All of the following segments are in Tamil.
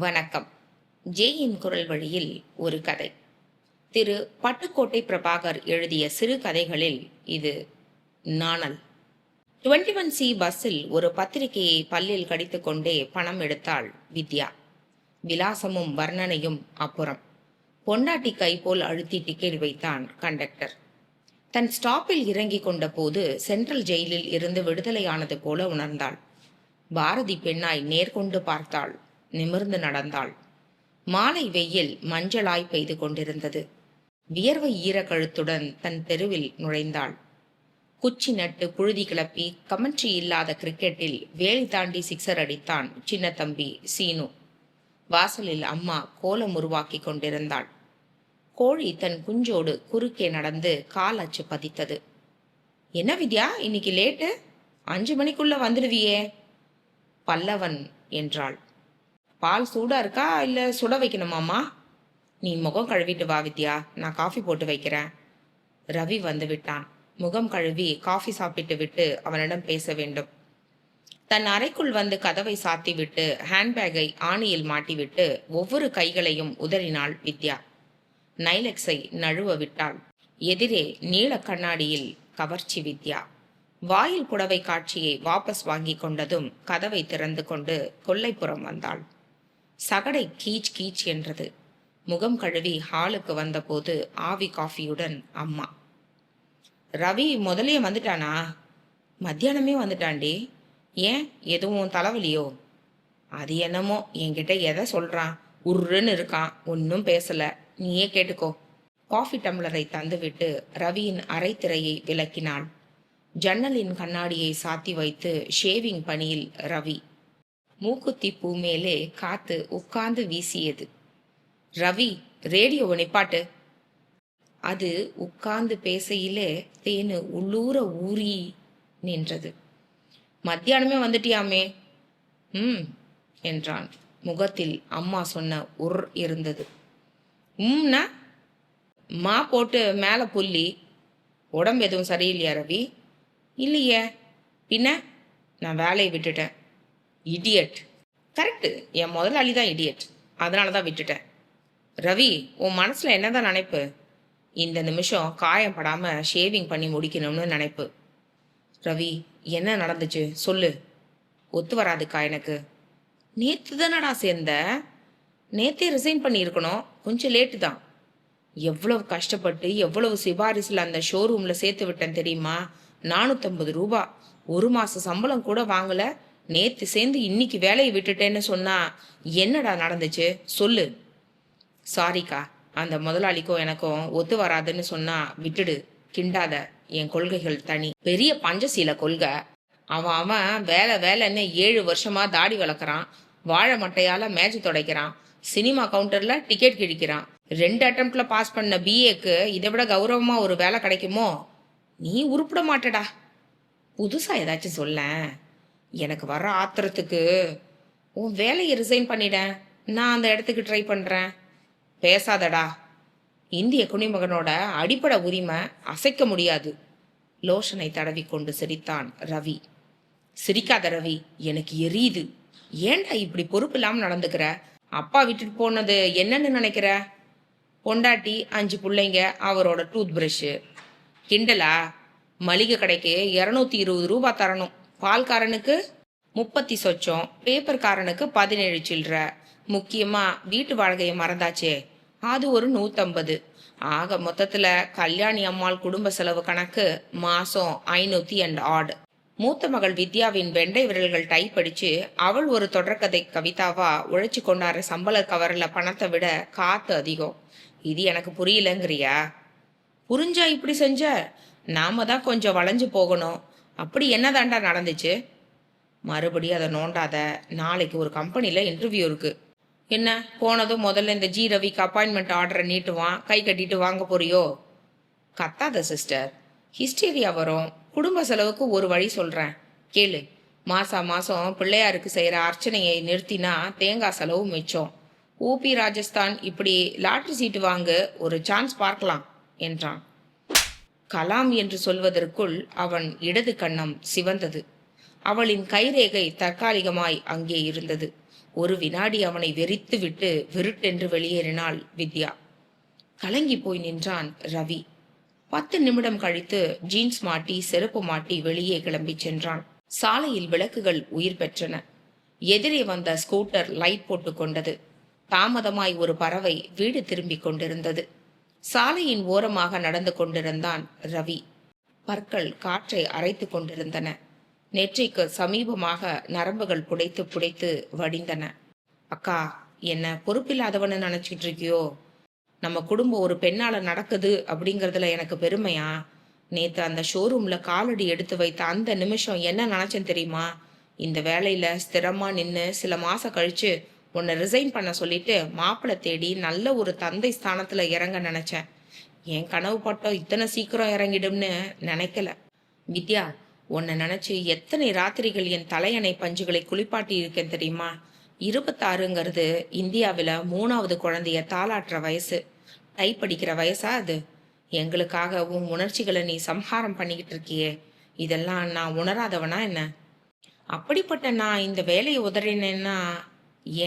வணக்கம். ஜேயின் குரல் வழியில் ஒரு கதை. திரு பட்டுக்கோட்டை பிரபாகர் எழுதிய சிறு கதைகளில் இது நாணல். 21C பஸ்ஸில் ஒரு பத்திரிகையை பல்லில் கடித்துக்கொண்டே பணம் எடுத்தாள் வித்யா. விலாசமும் வர்ணனையும் அப்புறம். பொண்டாட்டி கை போல் அழுத்தி டிக்கெட் வைத்தான் கண்டக்டர். தன் ஸ்டாப்பில் இறங்கிக் கொண்ட போது சென்ட்ரல் ஜெயிலில் இருந்து விடுதலையானது போல உணர்ந்தாள். பாரதி பெண்ணாய் நேர்கொண்டு பார்த்தாள். நிமிர்ந்து நடந்தாள். மாலை வெயில் மஞ்சளாய் பெய்து கொண்டிருந்தது. வியர்வை ஈரக்கழுத்துடன் தன் தெருவில் நுழைந்தாள். குச்சி நட்டு புழுதி கிளப்பி கமெண்ட்ரி இல்லாத கிரிக்கெட்டில் வேலி தாண்டி சிக்ஸர் அடித்தான் சின்ன தம்பி சீனு. வாசலில் அம்மா கோலம் உருவாக்கி கொண்டிருந்தாள். கோழி தன் குஞ்சோடு குறுக்கே நடந்து கால் அச்சு பதித்தது. என்ன வித்யா, இன்னைக்கு லேட்டு? 5 மணிக்குள்ள வந்துடுவியே. பல்லவன் என்றாள். பால் சூடா இருக்கா இல்ல சுட வைக்கணுமாம்மா? நீ முகம் கழுவிட்டு வா வித்யா, நான் காஃபி போட்டு வைக்கிறேன். ரவி வந்து விட்டான். முகம் கழுவி காஃபி சாப்பிட்டு விட்டு அவனிடம் பேச வேண்டும். தன் அறைக்குள் வந்து கதவை சாத்தி விட்டு ஹேண்ட்பேக்கை ஆணியில் மாட்டிவிட்டு ஒவ்வொரு கைகளையும் உதறினாள் வித்யா. நைலெக்ஸை நழுவ விட்டாள். எதிரே நீல கண்ணாடியில் கவர்ச்சி வித்யா. வாயில் புடவை காட்சியை வாபஸ் வாங்கி கொண்டதும் கதவை திறந்து கொண்டு கொல்லைப்புறம் வந்தாள். சகடை கீச் கீச் என்றது. முகம் கழுவி ஹாலுக்கு வந்தபோது ஆவி காஃபியுடன் அம்மா. ரவி முதலே வந்துட்டானா? மத்தியானமே வந்துட்டாண்டி. ஏன், எதுவும் தலைவலியோ? அது என்னமோ, என்கிட்ட எதை சொல்றான், உருன்னு இருக்கான், ஒன்னும் பேசல. நீயே கேட்டுக்கோ. காஃபி டம்ளரை தந்துவிட்டு ரவியின் அரைத்திரையை விளக்கினாள். ஜன்னலின் கண்ணாடியை சாத்தி வைத்து ஷேவிங் பணியில் ரவி. மூக்குத்தி பூ மேலே காத்து உட்கார்ந்து வீசியது. ரவி, ரேடியோவை நிப்பாட்டு. அது உட்கார்ந்து பேசையிலே தேனு உள்ளூர ஊறி நின்றது. மத்தியானமே வந்துட்டியாமே? என்றான். முகத்தில் அம்மா சொன்ன உர் இருந்தது. மா போட்டு மேலே புள்ளி. உடம்பு எதுவும் சரியில்லையா ரவி? இல்லையே. பின்ன நான் வேலையை விட்டுட்டேன். இடியட். கரெக்டு, என் முதலாளி தான் இடியட், அதனால தான் விட்டுட்டேன். ரவி, உன் மனசில் என்னதான் நினைப்பு? இந்த நிமிஷம் காயம் படாமல் ஷேவிங் பண்ணி முடிக்கணும்னு நினைப்பு. ரவி, என்ன நடந்துச்சு சொல்லு. ஒத்து வராதுக்கா எனக்கு. நேற்று தானடா சேர்ந்த. நேற்றே ரிசைன் பண்ணியிருக்கணும், கொஞ்சம் லேட்டு தான். எவ்வளவு கஷ்டப்பட்டு எவ்வளவு சிபாரிசில் அந்த ஷோரூமில் சேர்த்து விட்டேன் தெரியுமா? 450 ரூபா. 1 மாத சம்பளம் கூட வாங்கலை. நேற்று சேர்ந்து இன்னைக்கு வேலையை விட்டுட்டேன்னு சொன்னா என்னடா நடந்துச்சு சொல்லு. சாரிக்கா, அந்த முதலாளிக்கும் எனக்கும் ஒத்து வராதுன்னு சொன்னா விட்டுடு, கிண்டாத. என் கொள்கைகள் தனி. பெரிய பஞ்சசீல கொள்கை. அவன் வேலை வேலைன்னு 7 வருஷமா தாடி வளர்க்குறான். வாழை மட்டையால மேஜை துடைக்கிறான். சினிமா கவுண்டர்ல டிக்கெட் கிழிக்கிறான். 2 அட்டம்ப்ட்ல பாஸ் பண்ண பிஏக்கு இதை விட கௌரவமா ஒரு வேலை கிடைக்குமோ? நீ உருப்பிட மாட்டடா. புதுசா ஏதாச்சும் சொல்ல. எனக்கு வர ஆத்திரத்துக்கு உன் வேலையை ரிசைன் பண்ணிட, நான் அந்த இடத்துக்கு ட்ரை பண்ணுறேன். பேசாதடா. இந்திய குடிமகனோட அடிப்படை உரிமை அசைக்க முடியாது. லோஷனை தடவி கொண்டு சிரித்தான் ரவி. சிரிக்காத ரவி, எனக்கு எரியுது. ஏன்டா இப்படி பொறுப்பு இல்லாமல் நடந்துக்கிற? அப்பா விட்டுட்டு போனது என்னன்னு நினைக்கிற? பொண்டாட்டி, 5 பிள்ளைங்க, அவரோட டூத் பிரஷ்ஷு. கிண்டலா? மளிகை கடைக்கு 220 ரூபா தரணும். பால்காரனுக்கு 30 சொச்சம், பேப்பர்காரனுக்கு 17 சில்லற. முக்கியமா வீட்டு வாடகையை மறந்தாச்சே, அது ஒரு 150. ஆக மொத்தத்துல கல்யாணி அம்மாள் குடும்ப செலவு கணக்கு மாசம் 500 and odd. மூத்த மகள் வித்யாவின் வெண்டை விரல்கள் டைப் அடிச்சு அவள் ஒரு தொடர்கதை கவிதாவா உழைச்சு கொண்டாடுற சம்பள கவர்ல பணத்தை விட காத்து அதிகம். இது எனக்கு புரியலங்கிறியா? புரிஞ்சா இப்படி செஞ்ச? நாம தான் கொஞ்சம் வளைஞ்சு போகணும். அப்படி என்னதாண்டா நடந்துச்சு? மறுபடியும் அதை நோண்டாத. நாளைக்கு ஒரு கம்பெனியில் இன்டர்வியூ இருக்கு. என்ன, போனதும் முதல்ல இந்த ஜி ரவிக்கு அப்பாயின்மெண்ட் ஆர்டரை நீட்டுவான், கை கட்டிட்டு வாங்க போறியோ? கத்தாத சிஸ்டர், ஹிஸ்டீரியா வரும். குடும்ப செலவுக்கு ஒரு வழி சொல்கிறேன் கேளு. மாதம் பிள்ளையாருக்கு செய்கிற அர்ச்சனையை நிறுத்தினா தேங்காய் செலவு மிச்சம். ஊபி, ராஜஸ்தான் இப்படி லாட்ரி சீட்டு வாங்க ஒரு சான்ஸ் பார்க்கலாம் என்றான். கலாம் என்று சொல்வதற்குள் அவன் இடது கண்ணம் சிவந்தது. அவளின் கைரேகை தற்காலிகமாய் அங்கே இருந்தது. ஒரு வினாடி அவனை வெறித்து விட்டு விருட்டென்று வெளியேறினாள் வித்யா. கலங்கி போய் நின்றான் ரவி. 10 நிமிடம் கழித்து ஜீன்ஸ் மாட்டி செருப்பு மாட்டி வெளியே கிளம்பி சென்றான். சாலையில் விளக்குகள் உயிர் பெற்றன. எதிரே வந்த ஸ்கூட்டர் லைட் போட்டு கொண்டது. தாமதமாய் ஒரு பறவை வீடு திரும்பிக் கொண்டிருந்தது. சாலையின் ஓரமாக நடந்து கொண்டிருந்தான் ரவி. பற்கள் காற்றை அரைத்து கொண்டிருந்தன. நெற்றிக்கு சமீபமாக நரம்புகள் புடைத்து புடைத்து வடிந்தன. அக்கா, என்ன பொறுப்பில்லாதவன்னு நினைச்சிட்டு இருக்கியோ? நம்ம குடும்பம் ஒரு பெண்ணால நடக்குது அப்படிங்கறதுல எனக்கு பெருமையா? நேத்து அந்த ஷோரூம்ல காலடி எடுத்து வைத்த அந்த நிமிஷம் என்ன நினைச்சேன் தெரியுமா? இந்த வேலையில ஸ்திரமா நின்று சில மாசம் கழிச்சு உன்னை ரிசைன் பண்ண சொல்லிட்டு மாப்பிள்ளை தேடி நல்ல ஒரு தந்தை ஸ்தானத்துல இறங்க நினைச்சேன். என் கனவு பட்டம் இத்தனை சீக்கிரம் இறங்கிடும்னு நினைக்கல. வித்யா, உன்னை நினைச்சு எத்தனை ராத்திரிகள் என் தலையணை பஞ்சுகளை குளிப்பாட்டி இருக்கேன் தெரியுமா? 26ங்கிறது இந்தியாவில் 3வது குழந்தைய தாளாட்டுற வயசு. டைப் அடிக்கிற வயசா அது? எங்களுக்காக உன் உணர்ச்சிகளை நீ சம்ஹாரம் பண்ணிக்கிட்டு இருக்கியே, இதெல்லாம் நான் உணராதவனா என்ன? அப்படிப்பட்ட நான் இந்த வேலையை உதறினேன்னா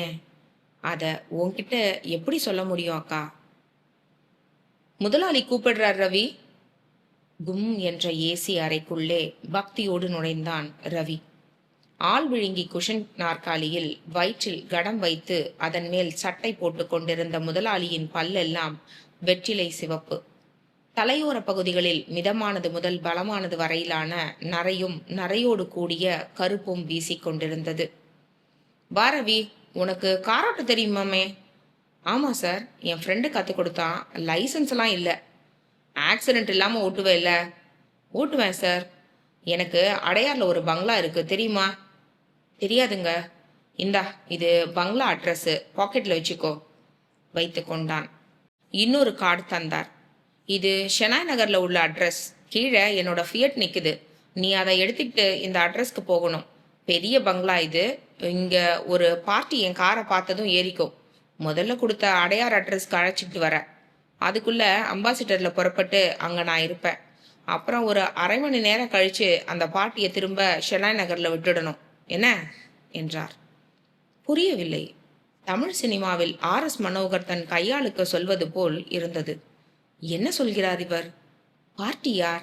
ஏன் அத உன்கிட்ட எப்படி சொல்ல முடியும் அக்கா? முதலாளி கூப்பிடுறார் ரவி. கும் என்ற ஏசி அறைக்குள்ளே பக்தியோடு நுழைந்தான் ரவி. ஆள் விழுங்கி குஷன் நாற்காலியில் வயிற்றில் கடம் வைத்து அதன் மேல் சட்டை போட்டு கொண்டிருந்த முதலாளியின் பல்லெல்லாம் வெற்றிலை சிவப்பு. தலையோர பகுதிகளில் மிதமானது முதல் பலமானது வரையிலான நரையும் நரையோடு கூடிய கருப்பும் வீசிக்கொண்டிருந்தது. வா ரவி, உனக்கு காரோட்ட தெரியுமாமே? ஆமா சார், என் ஃப்ரெண்டு கற்றுக் கொடுத்தான். லைசன்ஸ் எல்லாம் இல்லை. ஆக்சிடென்ட் இல்லாமல் ஓட்டுவேன் இல்லை? ஓட்டுவேன் சார். எனக்கு அடையாரில் ஒரு பங்களா இருக்கு, தெரியுமா? தெரியாதுங்க. இந்தா, இது பங்களா அட்ரஸ், பாக்கெட்டில் வச்சுக்கோ. வைத்து கொண்டான். இன்னொரு கார்டு தந்தார். இது ஷெனாய் நகரில் உள்ள அட்ரஸ். கீழே என்னோட ஃபியட் நிற்குது. நீ அதை எடுத்துக்கிட்டு இந்த அட்ரஸ்க்கு போகணும். பெரிய பங்களா இது. இங்கே ஒரு பார்ட்டி என் காரை பார்த்ததும் ஏறிக்கும். முதல்ல கொடுத்த அடையார் அட்ரஸ்க்கு அழைச்சிக்கிட்டு வர. அதுக்குள்ள அம்பாசிடரில் புறப்பட்டு அங்கே நான் இருப்பேன். அப்புறம் ஒரு அரை மணி நேரம் கழித்து அந்த பார்ட்டியை திரும்ப ஷெனாய் நகரில் விட்டுடணும். என்ன என்றார். புரியவில்லை. தமிழ் சினிமாவில் RS மனோகர் தன் கையாளுக்கு சொல்வது போல் இருந்தது. என்ன சொல்கிறார் இவர்? பார்ட்டி யார்?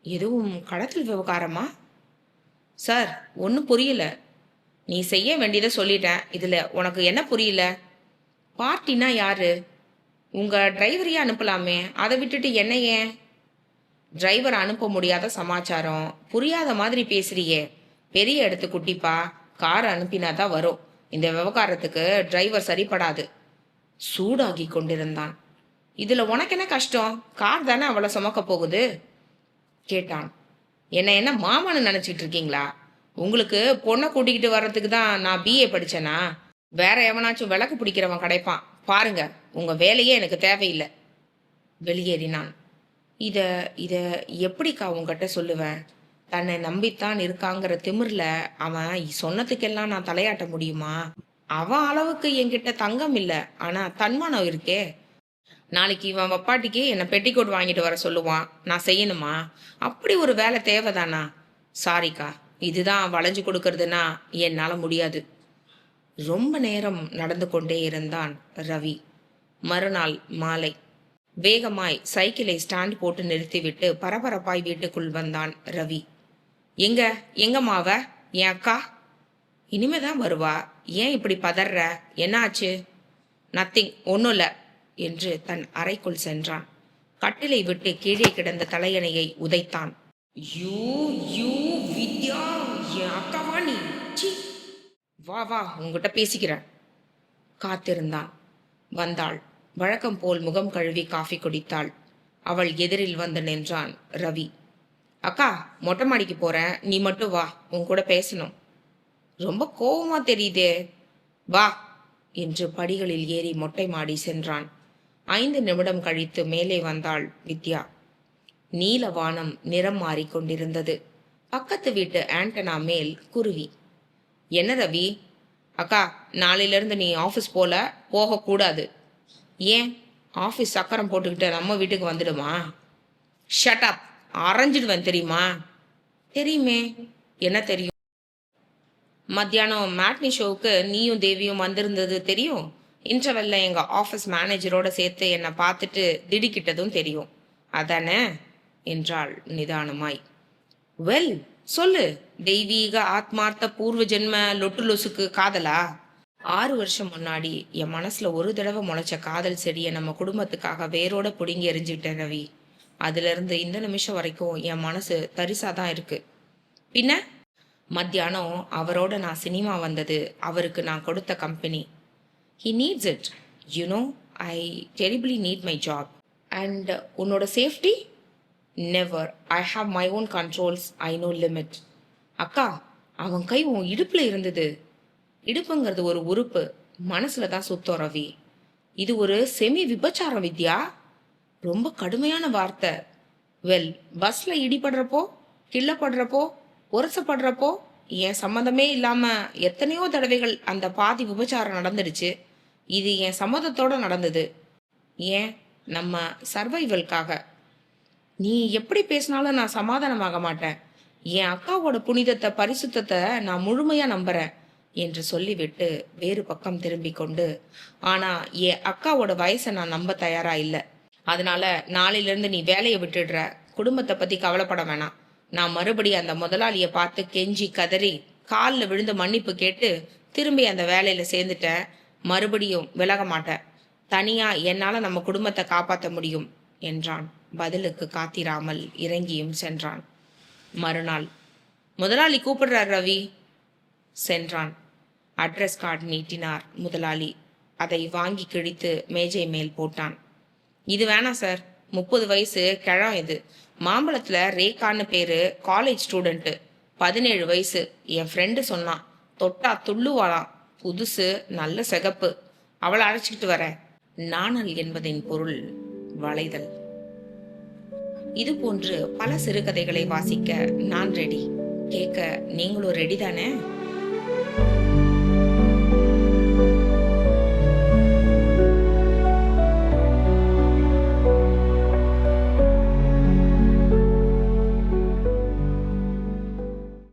எதுவும் கடத்தல் விவகாரமா? சார், ஒன்றும் புரியல. நீ செய்ய வேண்டியதை சொல்லிட்டேன். இதில் உனக்கு என்ன புரியல? பார்ட்டினா யாரு? உங்கள் டிரைவரையே அனுப்பலாமே, அதை விட்டுட்டு என்ன ஏன்? டிரைவர் அனுப்ப முடியாத சமாச்சாரம். புரியாத மாதிரி பேசுறியே. பெரிய இடத்து குட்டிப்பா, காரை அனுப்பினா தான் வரும். இந்த விவகாரத்துக்கு டிரைவர் சரிப்படாது. சூடாகி கொண்டிருந்தான். இதில் உனக்கு என்ன கஷ்டம்? கார் தானே அவளை சுமக்க போகுது கேட்டான். என்ன மாமான்னு நினச்சிட்டு இருக்கீங்களா? உங்களுக்கு பொண்ணை கூட்டிக்கிட்டு வர்றதுக்கு தான் நான் BA படித்தேனா? வேற எவனாச்சும் விளக்கு பிடிக்கிறவன் கிடைப்பான். பாருங்க, உங்கள் வேலையே எனக்கு தேவையில்லை. வெளியேறினான். இதை இதை எப்படிக்கா உங்ககிட்ட சொல்லுவேன்? தன்னை நம்பித்தான் இருக்காங்கிற திமிரில் அவன் சொன்னதுக்கெல்லாம் நான் தலையாட்ட முடியுமா? அவன் அளவுக்கு என்கிட்ட தங்கம் இல்லை, ஆனால் தன்மானம் இருக்கே. நாளைக்கு இவன் வப்பாட்டிக்கு என்னை பெட்டிக்கோட் வாங்கிட்டு வர சொல்லுவான். நான் செய்யணுமா? அப்படி ஒரு வேலை தேவைதானா? சாரிக்கா, இதுதான் வளைஞ்சு கொடுக்கறதுன்னா என்னால் முடியாது. ரொம்ப நேரம் நடந்து கொண்டே இருந்தான் ரவி. மறுநாள் மாலை வேகமாய் சைக்கிளை ஸ்டாண்ட் போட்டு நிறுத்திவிட்டு பரபரப்பாய் வீட்டுக்குள் வந்தான் ரவி. எங்கம்மாவ? என் அக்கா இனிமேதான் வருவா. ஏன் இப்படி பதற? என்ன ஆச்சு? நத்திங், ஒன்றும் இல்லை என்று தன் அறைக்குள் சென்றான். கட்டிலை விட்டு கீழே கிடந்த தலையணையை உதைத்தான். யூ யூ வித்யா, என் அக்காவா நீ? வா வா, உங்ககிட்ட பேசிக்கிறேன். காத்திருந்தான். வந்தாள். வழக்கம் போல் முகம் கழுவி காஃபி குடித்தாள். அவள் எதிரில் வந்து நின்றான் ரவி. அக்கா, மொட்டை மாடிக்கு போறேன், நீ மட்டும் வா, உன் கூட பேசணும். ரொம்ப கோவமா தெரியுதே. வா என்று படிகளில் ஏறி மொட்டை மாடி சென்றான். 5 நிமிடம் கழித்து மேலே வந்தாள் வித்யா. நீல வானம் நிறம் மாறிக்கொண்டிருந்தது. பக்கத்து வீட்டு ஆண்டனா மேல் குருவி. என்ன ரவி? அக்கா, நாளையிலிருந்து நீ ஆஃபீஸ் போகக்கூடாது. ஏன்? ஆஃபீஸ் சக்கரம் போட்டுக்கிட்டு நம்ம வீட்டுக்கு வந்துடுமா? ஷட் அப், அரைஞ்சிடுவேன் தெரியுமா? தெரியுமே. என்ன தெரியும்? மத்தியானம் மேட்னி ஷோவுக்கு நீயும் தேவியும் வந்திருந்தது தெரியும். இன்டர்வெல்ல எங்க ஆஃபீஸ் மேனேஜரோட சேர்த்து என்னை பார்த்துட்டு திடுக்கிட்டதும் தெரியும். அதானே என்றாள் நிதானமாய். வெல், சொல்லு. தெய்வீக ஆத்மார்த்த பூர்வ ஜென்ம லொட்டு லொசுக்கு காதலா? 6 வருஷம் முன்னாடி என் மனசுல ஒரு தடவை முளைச்ச காதல் செடியை நம்ம குடும்பத்துக்காக வேரோட பிடுங்கி எரிஞ்சுக்கிட்டேன் ரவி. அதுல இருந்து இந்த நிமிஷம் வரைக்கும் என் மனசு தரிசாதான் இருக்கு. பின்ன மத்தியானம் அவரோட நான் சினிமா வந்தது அவருக்கு நான் கொடுத்த company. He needs it. You know, I terribly need my job. And உன்னோட safety? Never. I have my own controls. I no limit. அக்கா, அவன் கை உன் இடுப்புல இருந்தது. இடுப்புங்கிறது ஒரு உறுப்பு, மனசுல தான் சுத்தம் ரவி. இது ஒரு செமி விபச்சாரம் வித்யா. ரொம்ப கடுமையான வார்த்தை. வெல், பஸ்ல இடிபடுறப்போ, கிள்ளப்படுறப்போ, உரசப்படுறப்போ என் சம்மந்தமே இல்லாம எத்தனையோ தடவைகள் அந்த பாதி விபச்சாரம் நடந்துடுச்சு. இது என் சம்மதத்தோட நடந்தது. ஏன், நம்ம சர்வைவல்காக. நீ எப்படி பேசினாலும் நான் சமாதானமாக மாட்டேன். என் அக்காவோட புனிதத்தை பரிசுத்தத்தை நான் முழுமையா நம்புறேன் என்று சொல்லிவிட்டு வேறு பக்கம் திரும்பி கொண்டு, ஆனா என் அக்காவோட வயசை நான் நம்ப தயாரா இல்லை. அதனால நாளையிலிருந்து நீ வேலையை விட்டுடுற. குடும்பத்தை பத்தி கவலைப்பட வேணாம். நான் மறுபடியும் அந்த முதலாளியை பார்த்து கெஞ்சி கதறி காலில் விழுந்து மன்னிப்பு கேட்டு திரும்பி அந்த வேலையில சேர்ந்துட்டேன். மறுபடியும் விலக மாட்டேன். தனியா என்னால நம்ம குடும்பத்தை காப்பாற்ற முடியும் என்றான். பதிலுக்கு காத்திராமல் இறங்கியும் சென்றான். மறுநாள், முதலாளி கூப்பிடுறார் ரவி. சென்றான். அட்ரஸ் கார்டு நீட்டினார் முதலாளி. அதை வாங்கி கிழித்து மேஜை மேல் போட்டான். இது வேணாம் சார், 30 வயசு கிழம் இது. மாம்பழத்துல ரேகான்னு பேரு, காலேஜ் ஸ்டூடெண்ட்டு. 17 வயசு. என் ஃப்ரெண்டு சொன்னான். தொட்டா துள்ளுவாளாம். புதுசு, நல்ல சிகப்பு. அவளை அழைச்சிக்கிட்டு வரேன். நாணல் என்பதின் பொருள் வளைதல். இது போன்று பல சிறுகதைகளை வாசிக்க நான் ரெடி. கேட்க நீங்களும் ரெடி தானே?